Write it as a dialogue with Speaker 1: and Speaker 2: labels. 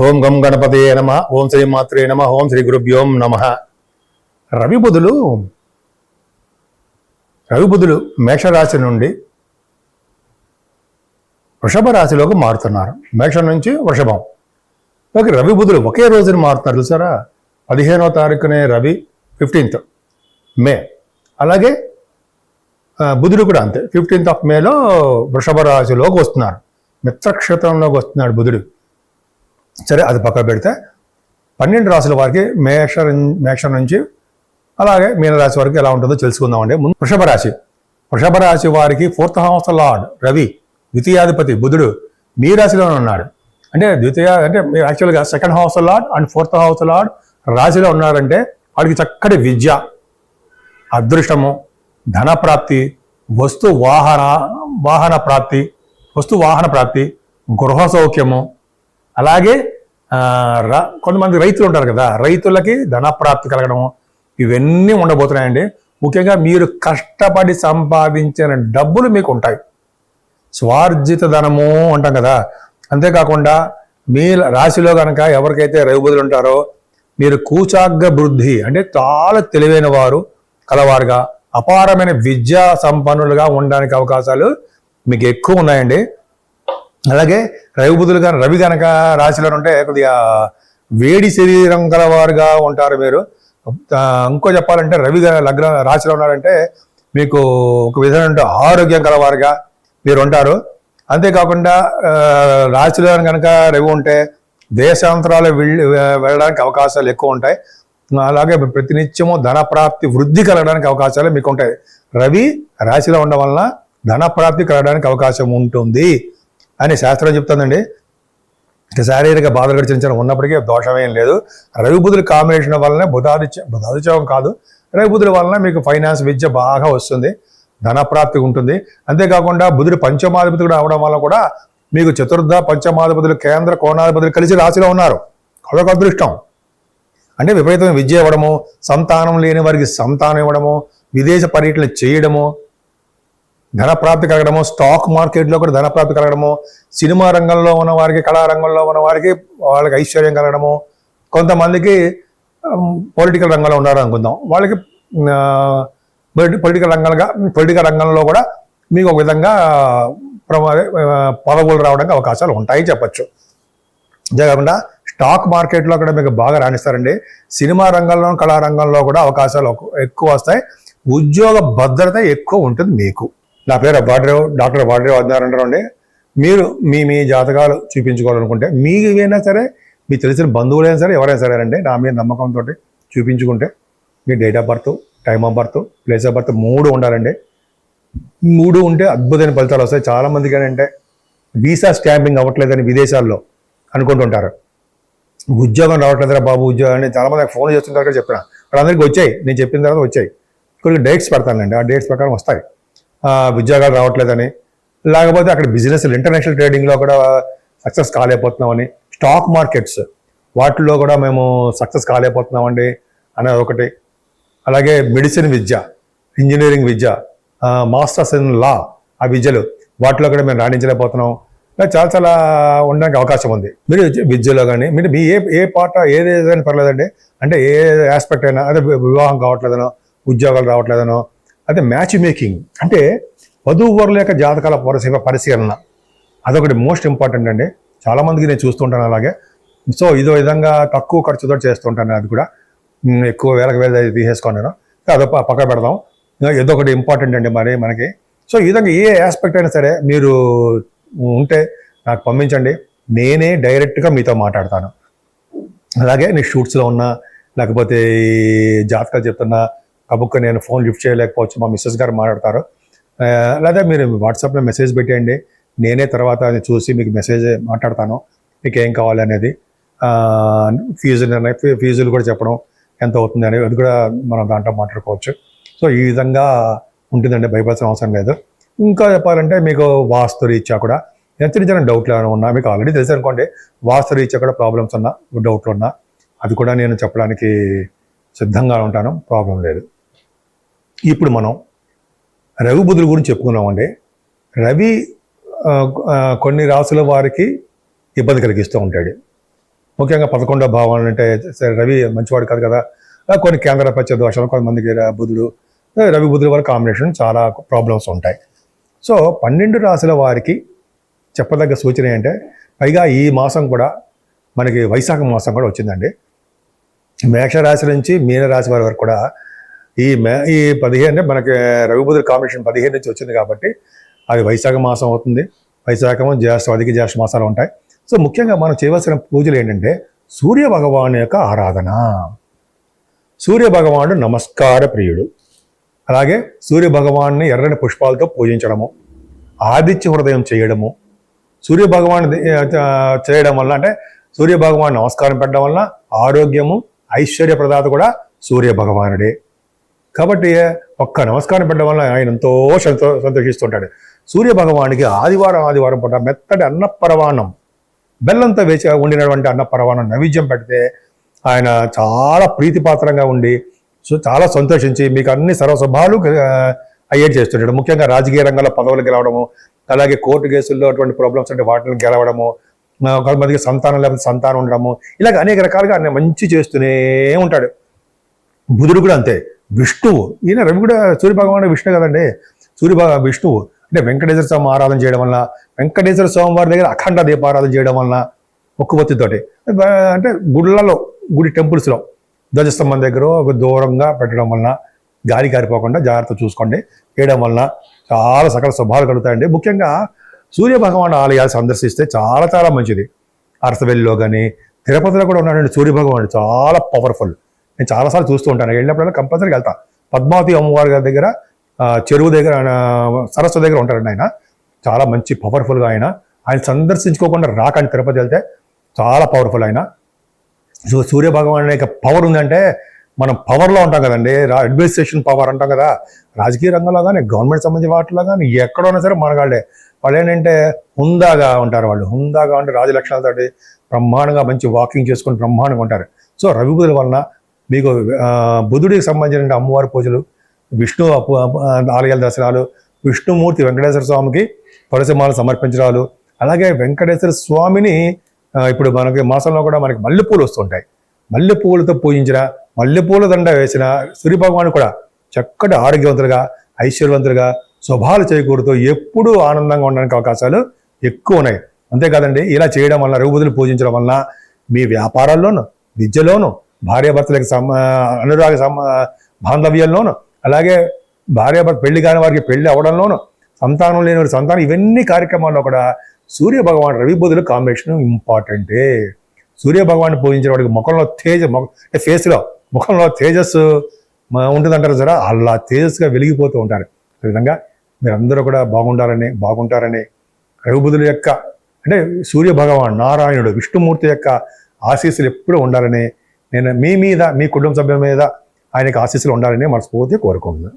Speaker 1: ఓం గం గణపతయే నమ. ఓం శ్రీ మాత్రే నమ. ఓం శ్రీ గురుభ్యోం నమ. రవి బుధులు మేషరాశి నుండి వృషభ రాశిలోకి మారుతున్నారు. మేషం నుంచి వృషభం ఓకే. రవి బుధులు ఒకే రోజున మారుతున్నారు చూసారా. 15వ తారీఖునే రవి, 15th మే. అలాగే బుధుడు కూడా అంతే, 15th of మేలో వృషభ రాశిలోకి వస్తున్నారు. మిత్రక్షేత్రంలోకి వస్తున్నాడు బుధుడు. సరే, అది పక్క పెడితే 12 రాశుల వారికి మేషం నుంచి అలాగే మీనరాశి వరకు ఎలా ఉంటుందో తెలుసుకుందామండి. ముందు వృషభ రాశి వారికి 4th house లార్డ్ రవి, ద్వితీయాధిపతి బుధుడు మీ రాశిలోనే ఉన్నాడు. అంటే యాక్చువల్గా 2nd house lord and 4th house lord రాశిలో ఉన్నారంటే వాడికి చక్కటి విద్య, అదృష్టము, ధన ప్రాప్తి, వస్తు వాహన ప్రాప్తి, గృహ సౌఖ్యము. అలాగే కొంతమంది రైతులు ఉంటారు కదా, రైతులకి ధనప్రాప్తి కలగడము, ఇవన్నీ ఉండబోతున్నాయండి. ముఖ్యంగా మీరు కష్టపడి సంపాదించిన డబ్బులు మీకు ఉంటాయి. స్వార్జిత ధనము అంటాం కదా. అంతేకాకుండా మీ రాశిలో కనుక ఎవరికైతే రవిబుధులు ఉంటారో మీరు కూచాగ్ర బుద్ధి, అంటే చాలా తెలివైన వారు కలవారుగా, అపారమైన విద్యా సంపన్నులుగా ఉండడానికి అవకాశాలు మీకు ఎక్కువ ఉన్నాయండి. అలాగే రవి కనుక రాశిలో ఉంటే కొద్దిగా వేడి శరీరం గలవారుగా ఉంటారు మీరు. ఇంకో చెప్పాలంటే రవి లగ్న రాశిలో ఉన్నారంటే మీకు ఒక విధమైన ఆరోగ్యం గలవారుగా మీరు ఉంటారు. అంతేకాకుండా రాశిలో కనుక రవి ఉంటే దేశాంతరాలు వెళ్ళడానికి అవకాశాలు ఎక్కువ ఉంటాయి. అలాగే ప్రతినిత్యము ధనప్రాప్తి వృద్ధి కలగడానికి అవకాశాలు మీకు ఉంటాయి. రవి రాశిలో ఉండడం వలన ధనప్రాప్తి కలగడానికి అవకాశం ఉంటుంది అని శాస్త్రం చెప్తుందండి. శారీరక బాధలు గడిచిన ఉన్నప్పటికీ దోషమేం లేదు. రవి బుధుల కాంబినేషన్ వల్లనే బుధాదిత్యం కాదు, రవి బుధుల వలన మీకు ఫైనాన్స్, విద్య బాగా వస్తుంది, ధనప్రాప్తి ఉంటుంది. అంతేకాకుండా బుధుడు పంచమాధిపతుడు అవడం వల్ల కూడా మీకు చతుర్థ పంచమాధిపతులు, కేంద్ర కోణాధిపతులు కలిసి రాశిలో ఉన్నారు. అదొక అదృష్టం. అంటే విపరీతమైన విద్య ఇవ్వడము, సంతానం లేని వారికి సంతానం ఇవ్వడము, విదేశ పర్యటనలు చేయడము, ధనప్రాప్తి కలగడము, స్టాక్ మార్కెట్లో కూడా ధనప్రాప్తి కలగడము, సినిమా రంగంలో ఉన్న వారికి, కళారంగంలో ఉన్న వారికి వాళ్ళకి ఐశ్వర్యం కలగడము, కొంతమందికి పొలిటికల్ రంగంలో ఉన్నారు అనుకుందాం, వాళ్ళకి పొలిటికల్ రంగంలో కూడా మీకు ఒక విధంగా పదవులు రావడానికి అవకాశాలు ఉంటాయి చెప్పచ్చు. అంతేకాకుండా స్టాక్ మార్కెట్లో కూడా మీకు బాగా రాణిస్తారండి. సినిమా రంగంలో, కళారంగంలో కూడా అవకాశాలు ఎక్కువ వస్తాయి. ఉద్యోగ భద్రత ఎక్కువ ఉంటుంది మీకు. నా పేరు డాక్టర్ వాడ్రేవ్ అన్నారంటారండి. మీరు మీ జాతకాలు చూపించుకోవాలనుకుంటే మీకైనా సరే, మీకు తెలిసిన బంధువులైనా సరే, ఎవరైనా సరే అండి, నా మీద నమ్మకంతో చూపించుకుంటే మీ date of birth, time of birth, place of birth 3 ఉండాలండి. 3 ఉంటే అద్భుతమైన ఫలితాలు వస్తాయి. చాలామందికి ఏంటంటే వీసా స్టాంపింగ్ అవ్వట్లేదని విదేశాల్లో అనుకుంటుంటారు. ఉద్యోగం రావట్లేదురా బాబు ఉద్యోగం అని చాలామంది ఫోన్ చేస్తుంటారు కదా. చెప్పిన వాళ్ళందరికీ వచ్చాయి, నేను చెప్పిన తర్వాత వచ్చాయి. కొన్ని డేట్స్ పెడతానండి, ఆ డేట్స్ ప్రకారం వస్తాయి. ఉద్యోగాలు రావట్లేదని, లేకపోతే అక్కడ బిజినెస్, ఇంటర్నేషనల్ ట్రేడింగ్లో కూడా సక్సెస్ కాలేకపోతున్నామని, స్టాక్ మార్కెట్స్ వాటిల్లో కూడా మేము సక్సెస్ కాలేకపోతున్నామండి అనేది ఒకటి. అలాగే medicine Vidya, engineering Vidya, masters in law, ఆ విద్యలు వాటిలో కూడా మేము రాణించలేకపోతున్నాం. చాలా ఉండడానికి అవకాశం ఉంది. మీరు విద్యలో కానీ మీరు మీ ఏ పాట ఏదైనా పర్లేదండి. అంటే ఏ ఆస్పెక్ట్ అయినా, అదే వివాహం కావట్లేదనో, ఉద్యోగాలు రావట్లేదనో, అదే మ్యాచ్ మేకింగ్, అంటే వధూవరుల యొక్క జాతకాల పరిశీలన, అదొకటి మోస్ట్ ఇంపార్టెంట్ అండి. చాలామందికి నేను చూస్తుంటాను అలాగే. సో ఇదో విధంగా తక్కువ ఖర్చుతో చేస్తుంటాను. అది కూడా ఎక్కువ వేల తీసేసుకున్నాను. అదో పక్క పెడదాం. ఏదో ఒకటి ఇంపార్టెంట్ అండి మరి మనకి. సో ఈ విధంగా ఏ ఆస్పెక్ట్ అయినా సరే మీరు ఉంటే నాకు పంపించండి, నేనే డైరెక్ట్గా మీతో మాట్లాడతాను. అలాగే నీ షూట్స్లో ఉన్నా, లేకపోతే జాతకాలు చెప్తున్నా కబుక్క నేను ఫోన్ లిఫ్ట్ చేయలేకపోవచ్చు, మా మిస్సెస్ గారు మాట్లాడతారు. లేదా మీరు వాట్సాప్లో మెసేజ్ పెట్టేయండి, నేనే తర్వాత అది చూసి మీకు మెసేజ్ మాట్లాడతాను, మీకు ఏం కావాలి అనేది. ఫీజులు కూడా చెప్పడం ఎంత అవుతుంది అనేది, అది కూడా మనం దాంట్లో మాట్లాడుకోవచ్చు. సో ఈ విధంగా ఉంటుందండి, భయపడాల్సిన అవసరం లేదు. ఇంకా చెప్పాలంటే మీకు వాస్తు రీత్యా కూడా చిన్న డౌట్లు ఏమైనా ఉన్నా, మీకు ఆల్రెడీ తెలుసు అనుకోండి, వాస్తు రీత్యా కూడా ప్రాబ్లమ్స్ ఉన్నా, డౌట్లు ఉన్నా, అది కూడా నేను చెప్పడానికి సిద్ధంగా ఉంటాను, ప్రాబ్లం లేదు. ఇప్పుడు మనం రవి బుధుల గురించి చెప్పుకున్నామండి. రవి కొన్ని రాసుల వారికి ఇబ్బంది కలిగిస్తూ ఉంటాడు. ముఖ్యంగా 11వ భావం అంటే సరే రవి మంచివాడు కాదు కదా, కొన్ని కేంద్ర పచ్చ దోషాలు, కొంతమందికి బుధుడు రవి బుధుల వల్ల కాంబినేషన్ చాలా ప్రాబ్లమ్స్ ఉంటాయి. సో 12 రాశుల వారికి చెప్పదగ్గ సూచన ఏంటంటే, పైగా ఈ మాసం కూడా మనకి వైశాఖ మాసం కూడా వచ్చిందండి. మేషరాశి నుంచి మీనరాశి వారి వరకు కూడా ఈ 15 అంటే మనకి రవి బుధుల కాంబినేషన్ 15 నుంచి వచ్చింది కాబట్టి అది వైశాఖ మాసం అవుతుంది. వైశాఖము జ్యేష్ఠ అధిక జ్యేష్ఠ మాసాలు ఉంటాయి. సో ముఖ్యంగా మనం చేయవలసిన పూజలు ఏంటంటే సూర్య భగవాను యొక్క ఆరాధన. సూర్య భగవానుడు నమస్కార ప్రియుడు. అలాగే సూర్య భగవాన్ని ఎర్రని పుష్పాలతో పూజించడము, ఆదిత్య హృదయం చేయడము, సూర్య భగవాన్ చేయడం వల్ల అంటే సూర్య భగవాన్ నమస్కారం పెట్టడం వల్ల ఆరోగ్యము ఐశ్వర్య ప్రదాత కూడా సూర్య భగవానుడే. కాబట్టి ఒక్క నమస్కారం పెట్టడం వల్ల ఆయన ఎంతో సంతోషిస్తుంటాడు. సూర్య భగవానికి ఆదివారం పూట మెత్తటి అన్నపరవాణం, బెల్లంతో వేసి ఉండినటువంటి అన్నపరవాణం నైవేద్యం పెడితే ఆయన చాలా ప్రీతిపాత్రంగా ఉండి చాలా సంతోషించి మీకు అన్ని సర్వశుభాలు అయ్యేది చేస్తుంటాడు. ముఖ్యంగా రాజకీయ రంగంలో పదవులు గెలవడము, అలాగే కోర్టు కేసుల్లో అటువంటి ప్రాబ్లమ్స్ అంటే వాటిని గెలవడము, కొంతమందికి సంతానం లేకపోతే సంతానం ఉండడము, ఇలాగ అనేక రకాలుగా ఆయన మంచి చేస్తూనే ఉంటాడు. బుధుడు కూడా అంతే. విష్ణువు, ఈయన రవి కూడా సూర్యభగవానుడు విష్ణు కదండి. విష్ణువు అంటే వెంకటేశ్వర స్వామి ఆరాధన చేయడం వల్ల, వెంకటేశ్వర స్వామి వారి దగ్గర అఖండ దీపారాధన చేయడం వల్ల, ఒక్కబొత్తితోటి అంటే గుడి టెంపుల్స్లో ధ్వజస్తంభం దగ్గర ఒక దూరంగా పెట్టడం వలన, గాలి కారిపోకుండా జాగ్రత్త చూసుకోండి, చేయడం వలన చాలా సకల శుభాలు కలుగుతాయండి. ముఖ్యంగా సూర్య భగవాను ఆలయాలు సందర్శిస్తే చాలా చాలా మంచిది. అరసవెల్లిలో కానీ తిరుపతిలో కూడా ఉన్నాడండి సూర్య భగవానుడు, చాలా పవర్ఫుల్. నేను చాలాసార్లు చూస్తూ ఉంటాను, వెళ్ళినప్పుడల్లా కంపల్సరీగా వెళ్తాను. పద్మావతి అమ్మవారి గారి దగ్గర చెరువు దగ్గర సరస్సు దగ్గర ఉంటారండి ఆయన. చాలా మంచి పవర్ఫుల్గా ఆయన సందర్శించుకోకుండా రాకండి. తిరుపతి వెళ్తే చాలా పవర్ఫుల్ ఆయన. సో సూర్య భగవాన్ యొక్క పవర్ ఉందంటే మనం పవర్లో ఉంటాం కదండి, అడ్మినిస్ట్రేషన్ పవర్ అంటాం కదా. రాజకీయ రంగంలో కానీ గవర్నమెంట్ సంబంధించిన వాటిలో కానీ ఎక్కడైనా సరే మనగాళ్ళే. వాళ్ళు ఏంటంటే హుందాగా ఉంటారు. వాళ్ళు హుందాగా ఉంటే రాజలక్షణాలతో బ్రహ్మాండంగా మంచి వాకింగ్ చేసుకుని బ్రహ్మాండంగా ఉంటారు. సో రవి బుధుల వలన మీకు బుధుడికి సంబంధించిన అమ్మవారి పూజలు, విష్ణు ఆలయాల దర్శనాలు, విష్ణుమూర్తి వెంకటేశ్వర స్వామికి తులసిమాలు సమర్పించడాలు, అలాగే వెంకటేశ్వర స్వామిని ఇప్పుడు మనకి మాసంలో కూడా మనకి మల్లెపూలు వస్తుంటాయి. మల్లెపూలతో పూజించిన, మల్లెపూల దండ వేసిన సూర్య భగవాను కూడా చక్కటి ఆరోగ్యవంతులుగా ఐశ్వర్యవంతులుగా శుభాలు చేకూరుతూ ఎప్పుడూ ఆనందంగా ఉండడానికి అవకాశాలు ఎక్కువ ఉన్నాయి. అంతేకాదండి, ఇలా చేయడం వల్ల రవి బుధులు పూజించడం వలన మీ వ్యాపారాల్లోనూ, విద్యలోనూ, భార్యాభర్తలకు అనురాగ బాంధవ్యంలోనూ, అలాగే భార్యాభర్త పెళ్లి కాని వారికి పెళ్లి అవడంలోనూ, సంతానం లేని వారి సంతానం, ఇవన్నీ కార్యక్రమాల్లో కూడా సూర్య భగవాన్ రవి బుధుల కాంబినేషన్ ఇంపార్టెంటే. సూర్య భగవాన్ని పూజించిన వాడికి ముఖంలో తేజస్సు ఉంటుందంటారు సరే, అలా తేజస్సుగా వెలిగిపోతూ ఉంటారు. ఈ విధంగా మీరందరూ కూడా బాగుంటారని రవి బుధుల యొక్క అంటే సూర్య భగవాన్ నారాయణుడు విష్ణుమూర్తి యొక్క ఆశీస్సులు ఎప్పుడూ ఉండాలని, నేను మీ మీద మీ కుటుంబ సభ్యుల మీద ఆయనకు ఆశీస్సులు ఉండాలని మనస్ఫూర్తిగా కోరుకుంటున్నాను.